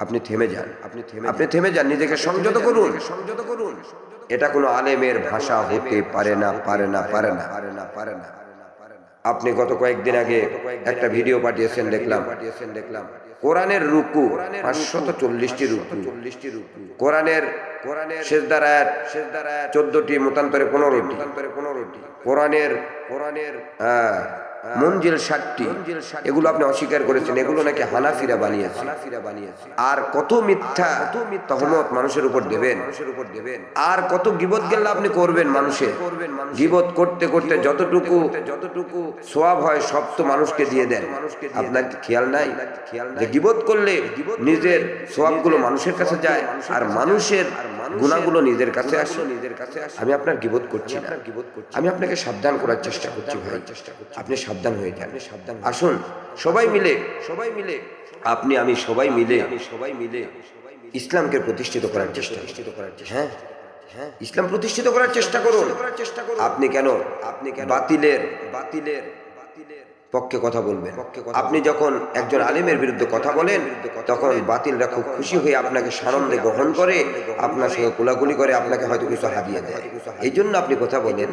আপনি থেমে যান, আপনি থেমে যান, নিজেকে সংযত করুন। এটা কোনো আলেমের ভাষা হতে পারে না, পারে না, পারে না, পারে না। আপনি গত কয়েকদিন আগে একটা ভিডিও পাঠিয়েছেন, দেখলাম কোরআনের রুকু 540টি রুকু, কোরআনের সিজদার আয়াত 14টি, মতান্তরে 15টি, কোরআনের মঞ্জিল 60টি, এগুলো আপনি অস্বীকার করেছেন। এগুলো নাকি হানাফিরা বানিয়েছে। আর কত মিথ্যা তহমত মানুষের উপর দেবেন, আর কত গীবত গেল্লা আপনি করবেন মানুষের। গীবত করতে করতে যতটুকু সওয়াব হয় সব তো মানুষকে দিয়ে দেন। আপনার কি খেয়াল নাই যে গীবত করলে নিজের সওয়াবগুলো মানুষের কাছে যায় আর মানুষের গুনাহগুলো নিজের কাছে আসে? আমি আপনার গীবত করছি না, আমি আপনাকে সাবধান করার চেষ্টা করছি ভাই। আপনি সাবধান হয়ে যান। আসুন সবাই মিলে আপনি আমি সবাই মিলে ইসলামকে প্রতিষ্ঠিত করার চেষ্টা। হ্যাঁ, ইসলাম প্রতিষ্ঠিত করার চেষ্টা করুন। আপনি কেন বাতিলের পক্ষে কথা বলবেন? আপনি যখন একজন আলেমের বিরুদ্ধে কথা বলেন তখন বাতিলরা খুব খুশি হয়ে আপনাকে সানন্দে গ্রহণ করে, আপনার সঙ্গে কোলাকুলি করে, আপনাকে হয়তো কিছু হাদিয়া দেয়। এই জন্য আপনি কথা বলেন।